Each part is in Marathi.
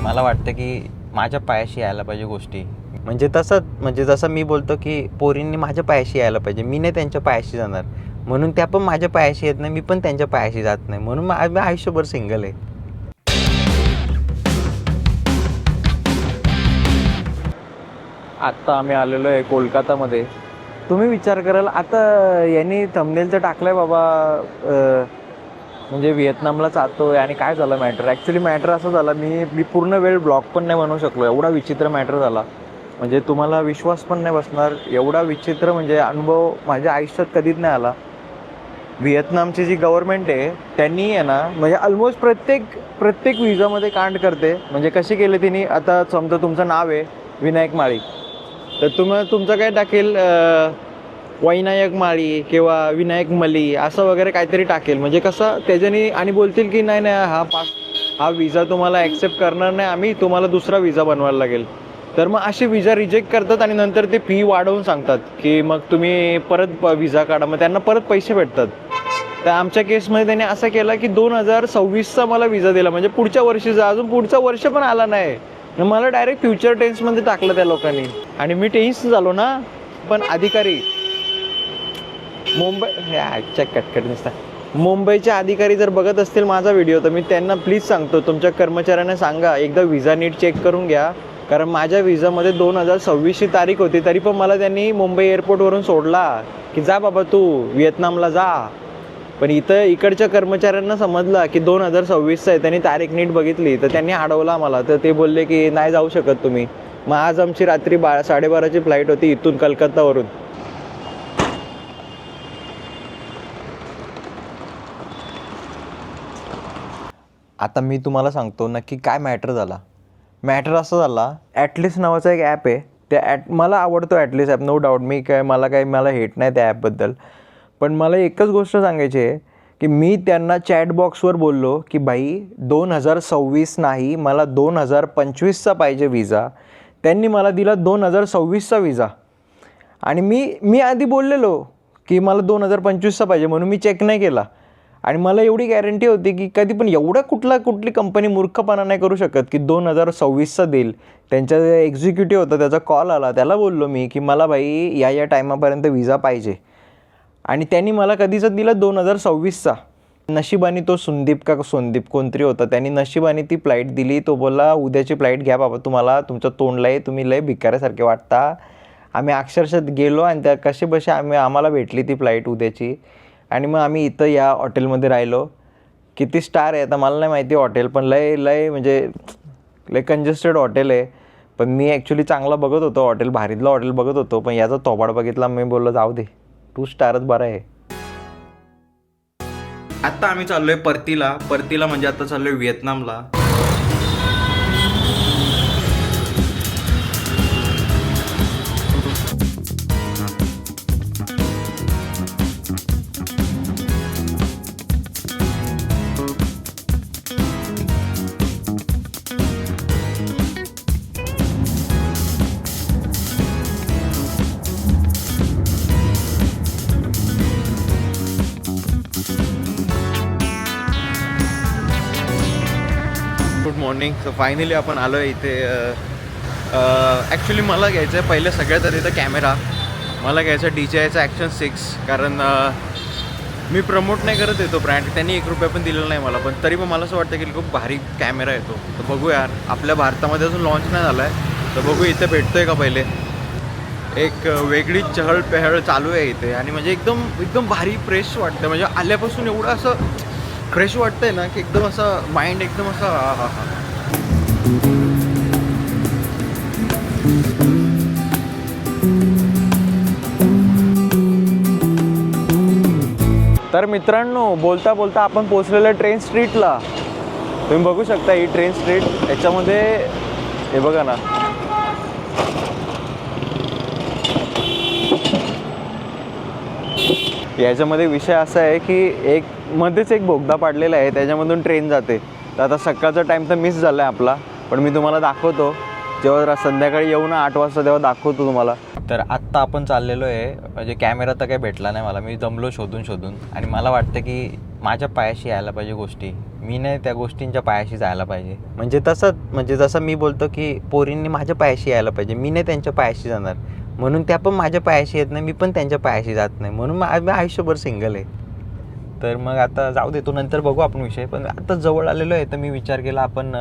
मला वाटतं की माझ्या पायाशी यायला पाहिजे गोष्टी. म्हणजे जसं मी बोलतो की पोरींनी माझ्या पायाशी यायला पाहिजे, मी नाही त्यांच्या पायाशी जाणार. म्हणून त्या पण माझ्या पायाशी येत नाही, मी पण त्यांच्या पायाशी जात नाही. म्हणून मी आयुष्यभर सिंगल आहे. आत्ता आम्ही आलेलो आहे कोलकातामध्ये. तुम्ही विचार कराल आता यांनी थंबनेल तर टाकलं आहे बाबा, म्हणजे व्हिएतनामला जातोय आणि काय झालं मॅटर. ॲक्च्युली मॅटर असं झालं, मी पूर्ण वेळ ब्लॉग पण नाही बनवू शकलो. एवढा विचित्र मॅटर झाला, म्हणजे तुम्हाला विश्वास पण नाही बसणार. एवढा विचित्र म्हणजे अनुभव माझ्या आयुष्यात कधीच नाही आला. व्हिएतनामची जी गव्हर्नमेंट आहे त्यांनी आहे ना, म्हणजे ऑलमोस्ट प्रत्येक विजामध्ये कांड करते. म्हणजे कशी केली तिने, आता समजा तुमचं नाव आहे विनायक माळी, तर तुमचं काय टाकेल वैनायक माळी किंवा विनायक मली असं वगैरे काहीतरी टाकेल. म्हणजे कसं त्याच्यानी, आणि बोलतील की नाही हा विजा तुम्हाला ॲक्सेप्ट करणार नाही आम्ही, तुम्हाला दुसरा विजा बनवायला लागेल. तर मग असे विजा रिजेक्ट करतात आणि नंतर ते फी वाढवून सांगतात की मग तुम्ही परत विजा काढा, मग त्यांना परत पैसे भेटतात. तर आमच्या केसमध्ये त्याने असं केलं की 2026चा मला विजा दिला, म्हणजे पुढच्या वर्षीचा. अजून पुढचा वर्ष पण आला नाही, मला डायरेक्ट फ्युचर टेन्समध्ये टाकलं त्या लोकांनी. आणि मी टेन्स झालो ना. पण अधिकारी मुंबईचे अधिकारी जर बघत असतील माझा व्हिडिओ, तर मी त्यांना प्लीज सांगतो, तुमच्या कर्मचाऱ्यांना सांगा एकदा विजा नीट चेक करून घ्या. कारण माझ्या विजामध्ये 2026ची तारीख होती, तरी पण मला त्यांनी मुंबई एअरपोर्टवरून सोडला की जा बाबा तू व्हिएतनामला जा. पण इकडच्या कर्मचाऱ्यांना समजलं की 2026चा आहे, त्यांनी तारीख नीट बघितली, तर त्यांनी अडवला मला. तर ते बोलले की नाही जाऊ शकत तुम्ही. मग आज आमची रात्री 12:30ची फ्लाईट होती इथून कलकत्तावरून. आता मी तुम्हाला सांगतो नक्की काय मॅटर झाला. मॅटर असं झाला, ॲटलिस्ट नावाचा एक ॲप आहे, त्या मला आवडतो ॲटलिस्ट ॲप, नो डाऊट. मला हेट नाही त्या ॲपबद्दल. पण मला एकच गोष्ट सांगायची आहे की मी त्यांना चॅटबॉक्सवर बोललो की बाई 2026 नाही, मला 2025चा पाहिजे विजा. त्यांनी मला दिला 2026चा विजा. आणि मी आधी बोललेलो की मला 2025चा पाहिजे, म्हणून मी चेक नाही केला. आणि मला एवढी गॅरंटी होती की कधी पण कुठली कंपनी मूर्खपणा नाही करू शकत की 2026चा देईल. त्यांचा एक्झिक्युटिव्ह होता, त्याचा कॉल आला, त्याला बोललो मी की मला बाई या टायमापर्यंत विजा पाहिजे. आणि त्यांनी मला कधीच दिला 2026चा. नशिबाने तो सोनदीप कोणतरी होता, त्यांनी नशिबाने ती फ्लाईट दिली. तो बोलला उद्याची फ्लाईट घ्या बाबा, तुमचं तोंड लय, तुम्ही लय भिकाऱ्यासारखे वाटता. आम्ही अक्षरशः गेलो आणि त्या कसे आम्हाला भेटली ती फ्लाईट उद्याची. आणि मग आम्ही इथं या हॉटेलमध्ये राहिलो. किती स्टार आहे आता मला नाही माहिती हॉटेल, पण लय म्हणजे लय कंजेस्टेड हॉटेल आहे. पण मी ॲक्च्युली चांगला बघत होतो हॉटेल, भारीतलं हॉटेल बघत होतो, पण याचा थोबाड बघितला. मी बोललो जाऊ दे, 2 स्टारच बरं आहे. आत्ता आम्ही चाललोय परतीला म्हणजे आता चाललोय व्हिएतनामला. Good morning. सो फायनली आपण आलो आहे इथे. ॲक्च्युली मला घ्यायचं आहे पहिलं सगळ्यात आधी तर कॅमेरा. मला घ्यायचा DJIचा ॲक्शन 6, कारण मी प्रमोट नाही करत येतो ब्रँड, त्यांनी 1 रुपया पण दिलेला नाही मला. पण तरी पण मला असं वाटतं की खूप भारी कॅमेरा येतो. तर बघू यार, आपल्या भारतामध्ये अजून लॉन्च नाही झाला आहे, तर बघू इथे भेटतो आहे का पहिले. एक वेगळी चहल चालू आहे इथे, आणि म्हणजे एकदम भारी फ्रेश वाटतं. म्हणजे आल्यापासून एवढं असं फ्रेश वाटतंय ना की एकदम असं माइंड एकदम असं तर मित्रांनो, बोलता आपण पोचलेलं ट्रेन स्ट्रीटला. तुम्ही बघू शकता ही ट्रेन स्ट्रीट. याच्यामध्ये हे बघा ना, याच्यामध्ये विषय असा आहे की मध्येच एक बोगदा पाडलेला आहे, त्याच्यामधून ट्रेन जाते. तर आता सकाळचा टाईम तर मिस झाला आहे आपला, पण मी तुम्हाला दाखवतो जेव्हा संध्याकाळी येऊ ना 8 वाजता तेव्हा दाखवतो तुम्हाला. तर आत्ता आपण चाललेलो आहे, म्हणजे कॅमेरा तर काही भेटला नाही मला, मी जमलो शोधून. आणि मला वाटतं की माझ्या पायाशी यायला पाहिजे गोष्टी. मी नाही त्या गोष्टींच्या पायाशी जायला पाहिजे. म्हणजे जसं मी बोलतो की पोरींनी माझ्या पायाशी यायला पाहिजे, मी नाही त्यांच्या पायाशी जाणार. म्हणून त्या पण माझ्या पायाशी येत नाही, मी पण त्यांच्या पायाशी जात नाही. म्हणून मी आयुष्यभर सिंगल आहे. तर मग आता जाऊ दे, तो नंतर बघू आपण विषय. पण आता जवळ आलेलो आहे तर मी विचार केला आपण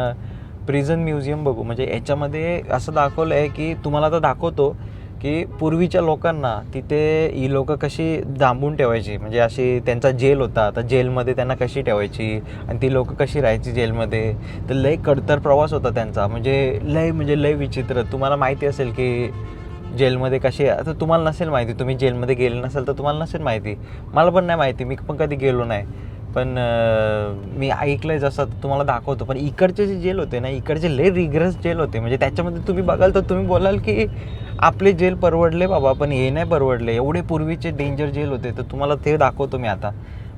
प्रिझन म्युझियम बघू. म्हणजे याच्यामध्ये असं दाखवलं आहे की तुम्हाला आता दाखवतो की पूर्वीच्या लोकांना तिथे ही लोकं कशी डांबून ठेवायची. म्हणजे अशी त्यांचा जेल होता, तर जेलमध्ये त्यांना कशी ठेवायची आणि ती लोकं कशी राहायची जेलमध्ये. तर लय कडतर प्रवास होता त्यांचा. म्हणजे लय विचित्र. तुम्हाला माहिती असेल की जेलमध्ये कशी, आता तुम्हाला नसेल माहिती, तुम्ही जेलमध्ये गेले नसेल तर तुम्हाला नसेल माहिती. मला पण नाही माहिती, मी पण कधी गेलो नाही. पण मी ऐकलं आहे जसं तुम्हाला दाखवतो. पण इकडचे जे जेल होते ना, इकडचे लय रिग्रेस जेल होते. म्हणजे त्याच्यामध्ये तुम्ही बघाल तर तुम्ही बोलाल की आपले जेल परवडले बाबा, पण हे नाही परवडले. एवढे पूर्वीचे डेंजर जेल होते. तर तुम्हाला ते दाखवतो मी आता.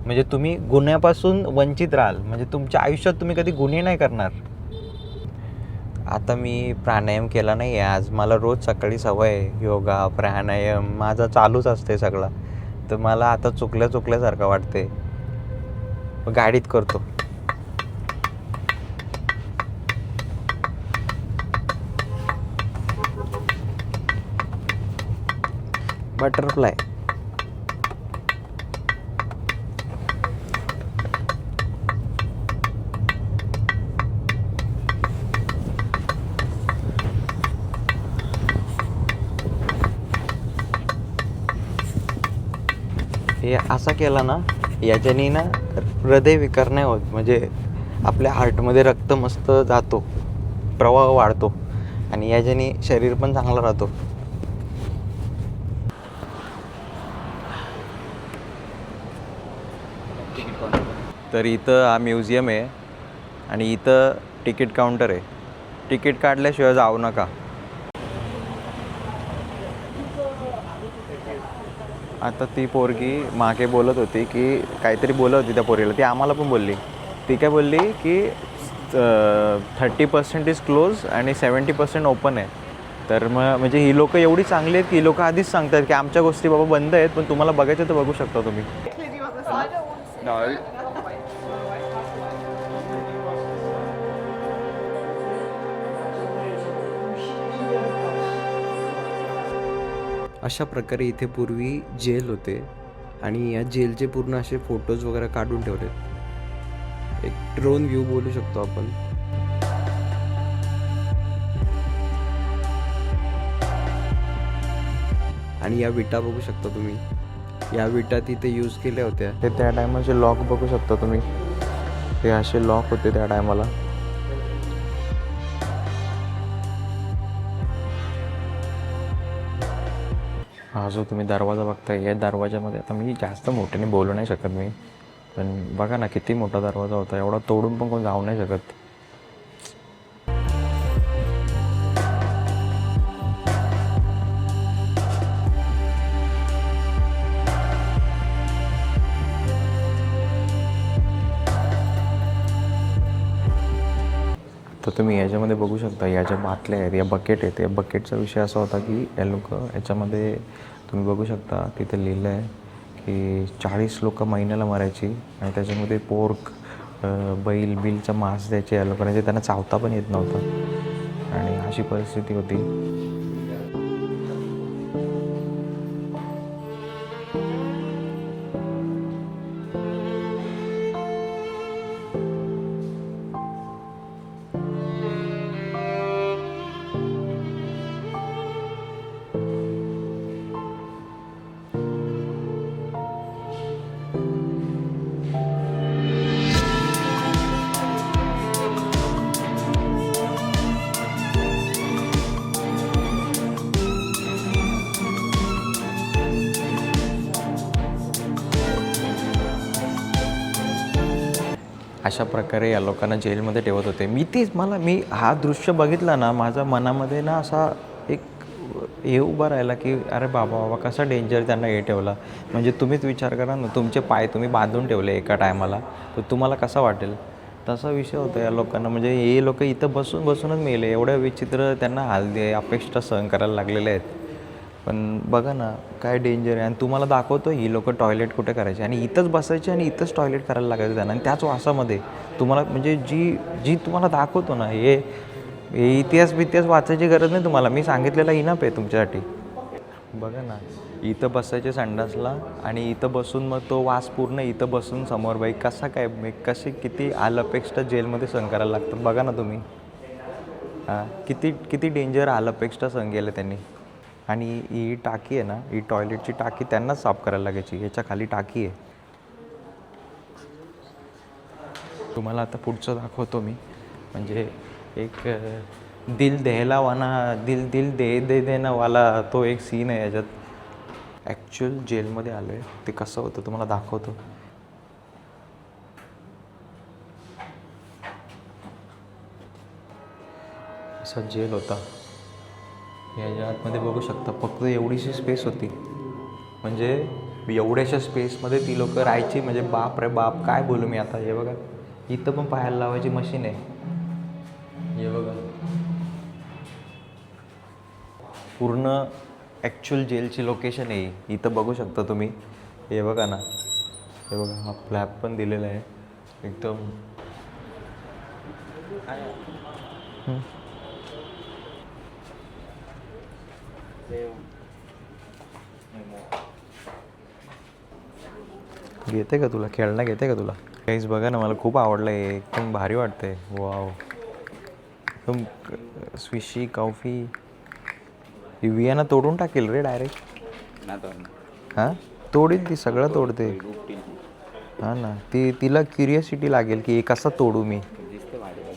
म्हणजे तुम्ही गुन्ह्यापासून वंचित राहाल. म्हणजे तुमच्या आयुष्यात तुम्ही कधी गुन्हे नाही करणार. आता मी प्राणायाम केला नाही आहे आज. मला रोज सकाळी सवय आहे, योगा प्राणायाम माझा चालूच असते सगळं. तर मला आता चुकल्यासारखं वाटते. गाडीत करतो. बटरफ्लाय. हे असा केला ना, याच्याने ना हृदयविकार नाही होत. म्हणजे आपल्या हार्टमध्ये रक्त मस्त जातो, प्रवाह वाढतो आणि याच्याने शरीर पण चांगला राहतो. तर इथं हा म्युझियम आहे आणि इथं तिकीट काउंटर आहे. तिकीट काढल्याशिवाय जाऊ नका. आता ती पोरगी मागे बोलत होती की काहीतरी बोलत होती त्या पोरीला. ती आम्हाला पण बोलली. ती काय बोलली की 30% इज क्लोज आणि 70% ओपन आहे. तर मग म्हणजे ही लोकं एवढी चांगली आहेत की ही लोकं आधीच सांगतात की आमच्या गोष्टी बाबा बंद आहेत, पण तुम्हाला बघायचं तर बघू शकता तुम्ही. अशा प्रकारे इथे पूर्वी जेल होते आणि या जेलचे पूर्ण असे फोटोज वगैरे काढून ठेवले. एक ड्रोन व्ह्यू बोलू शकतो आपण. आणि या विटा बघू शकता तुम्ही. या विटा तिथे यूज केल्या होत्या. ते त्या टायमाचे लॉक बघू शकता तुम्ही. ते असे लॉक होते त्या टायमाला. हा जो तुम्ही दरवाजा बघताय, या दरवाजामध्ये आता मी जास्त मोठ्याने बोलू नाही शकत मी. पण बघा ना किती मोठा दरवाजा होता. एवढा तोडून पण कोण जाऊ नाही शकत. तर तुम्ही याच्यामध्ये बघू शकता, या ज्या बाटल्या आहेत, या बकेट आहेत. या बकेटचा विषय असा होता की या याच्यामध्ये तुम्ही बघू शकता तिथे लिहिलं आहे की 40 लोकं महिन्याला मरायची आणि त्याच्यामध्ये पोर्क बिलचं मांस द्यायचे या लोकांना. त्यांना चावता पण येत नव्हतं आणि अशी परिस्थिती होती. अशा प्रकारे या लोकांना जेलमध्ये ठेवत होते. मी हा दृश्य बघितला ना, माझ्या मनामध्ये ना असा एक हे उभा राहिला की अरे बाबा कसा डेंजर त्यांना हे ठेवला. म्हणजे तुम्हीच विचार करा ना, तुमचे पाय तुम्ही बांधून ठेवले एका टायमाला, तर तुम्हाला कसा वाटेल. तसा विषय होता या लोकांना. म्हणजे हे लोक इथं बसूनच मेले. एवढ्या विचित्र त्यांना अपेक्षा सहन करायला लागलेले आहेत. पण बघा ना काय डेंजर आहे. आणि तुम्हाला दाखवतो ही लोक टॉयलेट कुठे करायचे आणि इथंच बसायचे आणि इथंच टॉयलेट करायला लागायचं त्यांना. आणि त्याच वासामध्ये तुम्हाला म्हणजे जी जी तुम्हाला दाखवतो ना, हे इतिहास वाचायची गरज नाही तुम्हाला. मी सांगितलेला इनफ आहे तुमच्यासाठी. बघा ना, इथं बसायचे संडासला आणि इथं बसून मग तो वास पूर्ण इथं बसून समोर. बाई कसा काय कसे किती आलपेक्षा जेलमध्ये सहन करायला लागतात बघा ना तुम्ही. हां, किती किती डेंजर आलपेक्षा सहन केलं त्यांनी. आणि ही टाकी आहे ना, ही टॉयलेटची टाकी त्यांनाच साफ करायला लागायची. याच्या खाली टाकी आहे. तुम्हाला आता पुढचं दाखवतो मी. म्हणजे एक दिल दहलावाना दिल दिल दे दे देनावाला तो एक सीन आहे याच्यात. ॲक्च्युअल जेलमध्ये आलो आहे, ते कसं होतं तुम्हाला दाखवतो. असा जेल होता. याच्या आतमध्ये बघू शकता फक्त एवढीशी स्पेस होती. म्हणजे एवढ्याशा स्पेसमध्ये ती लोकं राहायची. म्हणजे बाप रे बाप, काय बोलू मी आता. हे बघा, इथं पण पायाला लावायची मशीन आहे. हे बघा, पूर्ण ॲक्च्युअल जेलची लोकेशन आहे. इथं बघू शकता तुम्ही. हे बघा ना, हे बघा, हा फ्लॅप पण दिलेला आहे एकदम. घेते का तुला खेळणं, घेते का तुला काहीच. बघा ना, मला खूप आवडलं आहे. एकदम भारी वाटतंय. वाव, एकदम स्विशी कॉफी. वियाना तोडून टाकेल रे डायरेक्ट. हां, तोडील ती, सगळं तोडते. हां ना, तिला क्युरियोसिटी लागेल की कसा तोडू मी.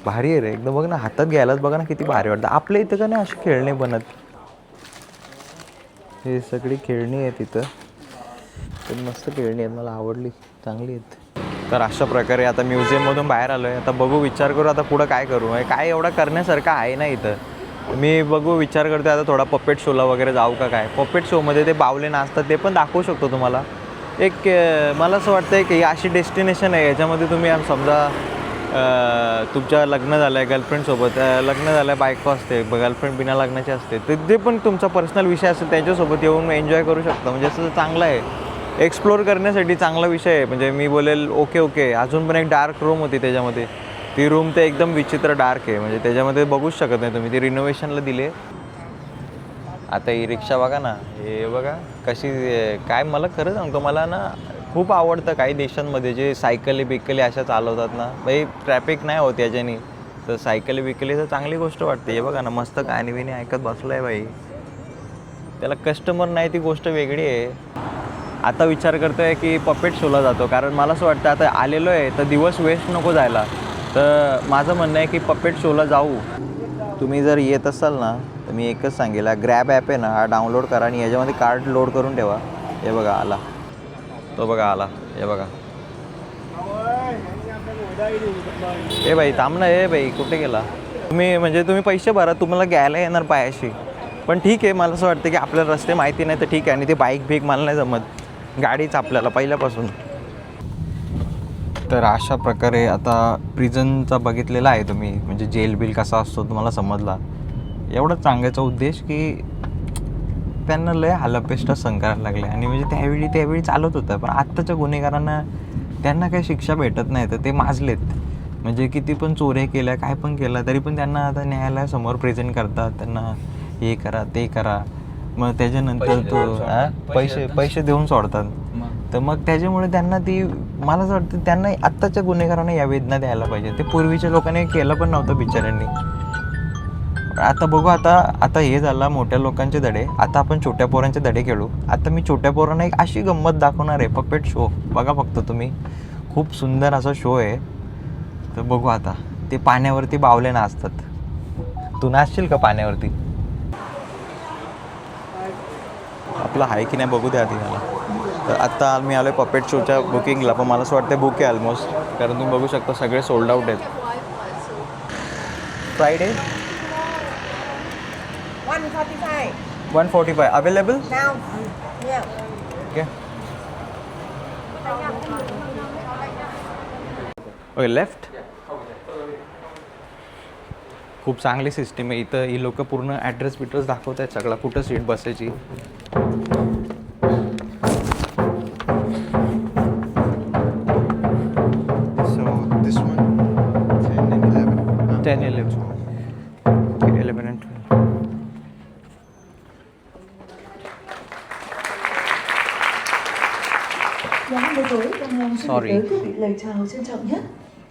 भारी आहे रे एकदम. बघ ना, हातात घ्यायलाच बघा ना किती भारी वाटतं. आपल्या इथं का नाही अशी खेळणे बनत. हे सगळी खेळणी आहेत इथं. तर मस्त खेळणी आहेत, मला आवडली, चांगली आहेत. तर अशा प्रकारे आता म्युझियममधून बाहेर आलो आहे. आता बघू, विचार करू आता पुढं काय करू. काय एवढा करण्यासारखं आहे ना इथं. मी बघू, विचार करतो आता थोडा पपेट शोला वगैरे जाऊ का काय. पपेट शोमध्ये ते बावले नाचतात, ते पण दाखवू शकतो तुम्हाला. एक मला असं वाटतं की अशी डेस्टिनेशन आहे याच्यामध्ये तुम्ही समजा तुमच्या लग्न झालं आहे गर्लफ्रेंडसोबत, लग्न झालं आहे बायको असते, गर्लफ्रेंड बिना लग्नाची असते, ते पण तुमचा पर्सनल विषय असेल त्यांच्यासोबत येऊन एन्जॉय करू शकता. म्हणजे असं चांगलं आहे, एक्सप्लोर करण्यासाठी चांगला विषय आहे. म्हणजे मी बोलेल ओके. अजून पण एक डार्क रूम होती त्याच्यामध्ये. ती रूम तर एकदम विचित्र डार्क आहे. म्हणजे त्याच्यामध्ये बघूच शकत नाही तुम्ही. ती रिनोव्हेशनला दिली. आता ही रिक्षा बघा ना, हे बघा कशी. काय मला खरं सांगतो, मला ना खूप आवडतं काही देशांमध्ये जे सायकली बिकली अशा चालवतात ना. बाई ट्रॅफिक नाही होत याच्यानी, तर सायकली बिकली तर चांगली गोष्ट वाटते. हे बघा ना, मस्त गाणी बिणी ऐकत बसलं आहे बाई. त्याला कस्टमर नाही ती गोष्ट वेगळी आहे. आता विचार करतो आहे की पपेट शोला जातो, कारण मला असं वाटतं आता आलेलो आहे तर दिवस वेस्ट नको जायला. तर माझं म्हणणं आहे की पपेट शोला जाऊ. तुम्ही जर येत असाल ना तर मी एकच सांगेल, ग्रॅब ॲप आहे ना, हा डाउनलोड करा आणि याच्यामध्ये कार्ड लोड करून ठेवा. हे बघा आला, तो बघा आला. हे बघा, ए बाई थांब ना. ए बाई कुठे गेला तुम्ही. म्हणजे तुम्ही पैसे भरा, तुम्हाला घ्यायला येणार पायाशी. पण ठीक आहे, मला असं वाटतं की आपल्याला रस्ते माहिती नाही तर ठीक आहे. आणि ते बाईक मला नाही जमत, गाडीच आपल्याला पहिल्यापासून. तर अशा प्रकारे आता प्रिझनचा बघितलेला आहे तुम्ही. म्हणजे जेल बिल कसा असतो तुम्हाला समजला. एवढंच सांगायचा उद्देश की त्यांना लय हालअपेष्टा सहन करायला लागले. आणि म्हणजे त्यावेळी चालत होतं. पण आत्ताच्या गुन्हेगारांना त्यांना काही शिक्षा भेटत नाही, तर ते माजलेत. म्हणजे किती पण चोऱ्या केल्या, काय पण केलं, तरी पण त्यांना आता न्यायालयासमोर प्रेझेंट करतात. त्यांना हे करा ते करा. मग त्याच्यानंतर तो पैसे देऊन सोडतात. तर मग त्याच्यामुळे त्यांना मला असं वाटतं त्यांना आत्ताच्या गुन्हेगारांना या वेदना द्यायला पाहिजे. ते पूर्वीच्या लोकांनी केलं पण नव्हतं बिचाऱ्यांनी. आता बघू, आता हे झालं मोठ्या लोकांचे धडे. आता आपण छोट्या पोरांचे धडे खेळू. आता मी छोट्या पोरांना एक अशी गंमत दाखवणार आहे, पपेट शो. बघा फक्त तुम्ही, खूप सुंदर असा शो आहे. तर बघू आता. ते पाण्यावरती बावले नाचतात. तू नाचशील का पाण्यावरती? आपलं आहे की नाही बघू द्या आधी मला. तर आत्ता मी आलो आहे पपेट शोच्या बुकिंगला. पण मला असं वाटतं बुक आहे ऑलमोस्ट, कारण तुम्ही बघू शकता सगळे सोल्ड आउट आहेत. Friday 145 available Now, yeah. Okay. Okay left. खूप चांगली सिस्टीम आहे इथं. ही लोक पूर्ण ॲड्रेस बिड्रेस दाखवत आहेत सगळा, कुठं सीट बसायची. So this one, 10 and 11. 10, 11. Okay, 11 and 12. Dạ, buổi tối xin Sorry. gửi quý vị lời chào trân trọng nhất.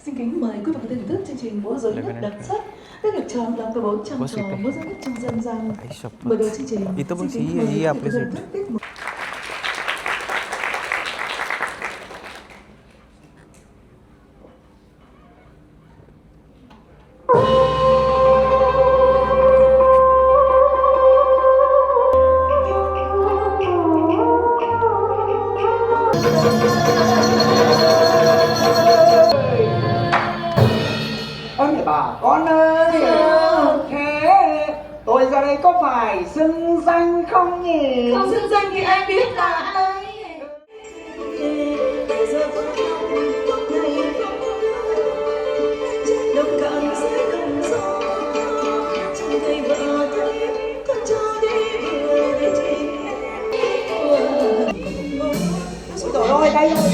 Xin kính mời quý vị thưởng thức chương trình múa rối nước đặc sắc các nghiệp tròn làm cơ 400 Bớt trò xịt đi. múa rối nước trong dân gian. आई शपथ. Mở đầu chương trình, इथं xin बस kính ही mời ही quý vị आपली thưởng seat. thức tiết mục. Ôi bà con ơi, thế tôi ra đây có phải xưng danh không nhỉ? Không xưng danh thì ai biết là ai. Đồng cảm sẽ không gió, chẳng thấy vợ thấy con cho đi vừa để chỉ. Ôi trời ơi, đây rồi.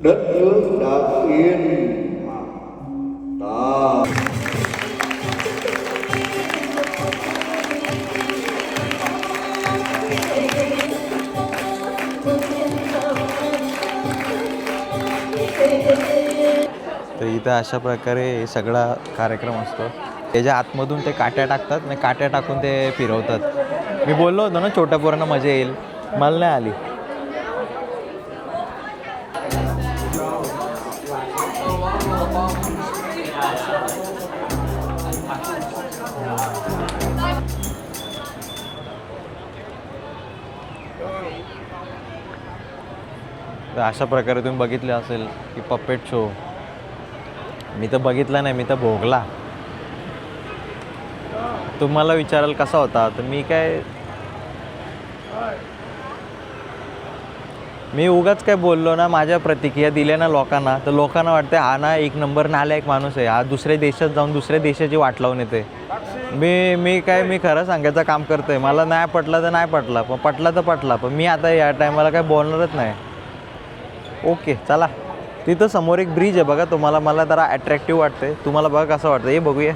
Đất nước đã yên mà ta तर इथं अशा प्रकारे सगळा कार्यक्रम असतो. त्याच्या आतमधून ते काट्या टाकतात आणि काट्या टाकून ते फिरवतात. मी बोललो होतो ना छोट्या पोरांना मजा येईल, मला नाही आली. तर अशा प्रकारे तुम्ही बघितले असेल की पपेट शो. मी तर बघितला नाही, मी तर भोगला. तुम्हाला विचाराल कसा होता, तर मी उगाच काय बोललो ना, माझ्या प्रतिक्रिया दिल्या ना लोकांना, तर लोकांना वाटते हा ना एक नंबर नालायक माणूस आहे, हा दुसऱ्या देशात जाऊन दुसऱ्या देशाची वाट लावून येते. मी खरं सांगायचं काम करतोय. मला नाही पटलं तर नाही पटलं, पण पटला तर पटला, पण मी आता या टायमाला काय बोलणारच नाही. ओके चला. तिथं समोर एक ब्रिज आहे बघा, तुम्हाला मला जरा अट्रॅक्टिव्ह वाटते. तुम्हाला बघा कसं वाटतं हे बघूया.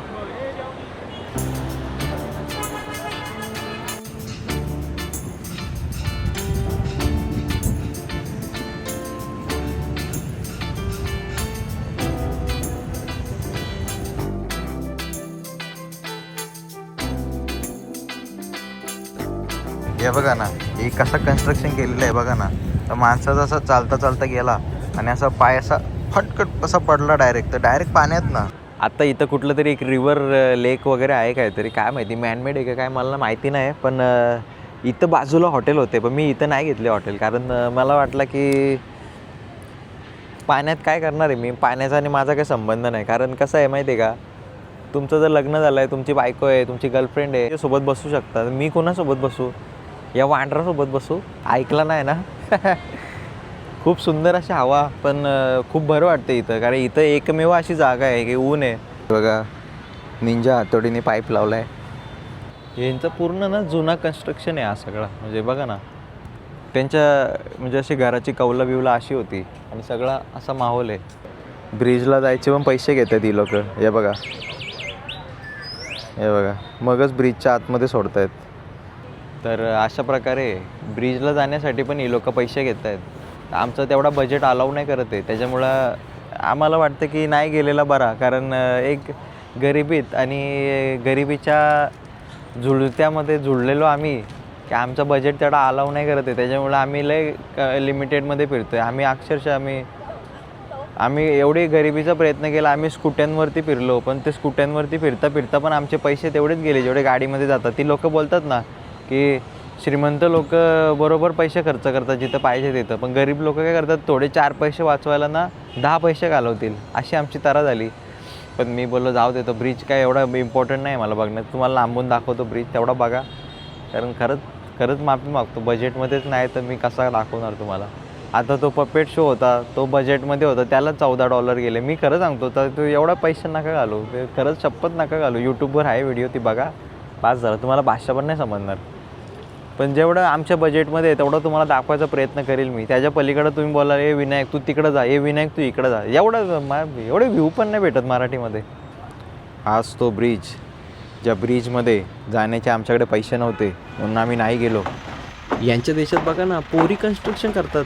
हे बघा ना, हे कसं कन्स्ट्रक्शन केलेलं आहे बघा ना. तर माणसाचा असं चालता चालता गेला आणि असा पाय असा फटकट असा पडला डायरेक्ट, तर डायरेक्ट पाण्यात ना. आता इथं कुठलं तरी एक रिव्हर लेक वगैरे आहे काहीतरी, काय माहिती मॅनमेड आहे का काय मला माहिती नाही. पण इथं बाजूला हॉटेल होते, पण मी इथं नाही घेतले हॉटेल, कारण मला वाटलं की पाण्यात काय करणार आहे मी. पाण्याचा आणि माझा काही संबंध नाही. कारण कसं आहे माहिती आहे का, तुमचं जर लग्न झालं आहे, तुमची बायको आहे, तुमची गर्लफ्रेंड आहे, सोबत बसू शकता. मी कोणासोबत बसू, या वांडरासोबत बसू? ऐकलं नाही ना. खूप सुंदर अशी हवा, पण खूप बरं वाटतं इथं, कारण इथं एकमेव अशी जागा आहे की ऊन आहे. बघा निंजा हातोडीने पाईप लावला आहे. यांचं पूर्ण ना जुना कन्स्ट्रक्शन आहे हा सगळा. म्हणजे बघा ना, त्यांच्या म्हणजे अशी घराची कौला बिवला अशी होती आणि सगळा असा माहोल आहे. ब्रिजला जायचे पण पैसे घेतात ही लोक. हे बघा, हे बघा, मगच ब्रिजच्या आतमध्ये सोडत आहेत. तर अशा प्रकारे ब्रिजला जाण्यासाठी पण ही लोक पैसे घेत आहेत. आमचं तेवढा बजेट अलाउ नाही करत आहे, त्याच्यामुळं आम्हाला वाटतं की नाही गेलेला बरा. कारण एक गरिबीत आणि गरिबीच्या जुळत्यामध्ये जुळलेलो आम्ही, की आमचं बजेट तेवढा अलाउ नाही करत आहे. त्याच्यामुळं आम्ही लय लिमिटेडमध्ये फिरतो आहे. आम्ही अक्षरशः आम्ही एवढी गरिबीचा प्रयत्न केला, आम्ही स्कूट्यांवरती फिरलो, पण ते स्कूट्यांवरती फिरता फिरता पण आमचे पैसे तेवढेच गेले जेवढे गाडीमध्ये जातात. ती लोकं बोलतात ना की श्रीमंत लोक बरोबर पैसे खर्च करतात जिथं पाहिजे तिथं, पण गरीब लोक काय करतात, थोडे 4 पैसे वाचवायला ना 10 पैसे घालवतील, अशी आमची तरा झाली. पण मी बोललो जाऊ दे, तो ब्रिज काय एवढा इम्पॉर्टंट नाही मला बघण्यात, तुम्हाला लांबून दाखवतो ब्रिज, तेवढा बघा. कारण खरंच माफी मागतो, बजेटमध्येच नाही तर मी कसा दाखवणार तुम्हाला. आता तो पपेट शो होता, तो बजेटमध्ये होता, त्याला $14 गेले. मी खरं सांगतो, तर तू एवढा पैसे नका घालू, ते खरंच शपथ नका घालू. यूट्यूबवर आहे व्हिडिओ, ती बघा, पास झाला. तुम्हाला भाषा पण नाही समजणार, पण जेवढं आमच्या बजेटमध्ये आहे तेवढं तुम्हाला दाखवायचा प्रयत्न करेल मी. त्याच्या पलीकडे तुम्ही बोला ए विनायक तू तिकडं जा, ए विनायक तू इकडं जा, एवढे व्ह्यू पण नाही भेटत मराठीमध्ये. आज तो ब्रिज, ज्या ब्रिजमध्ये जाण्याचे आमच्याकडे पैसे नव्हते म्हणून आम्ही नाही गेलो. यांच्या देशात बघा ना, पोरी कन्स्ट्रक्शन करतात.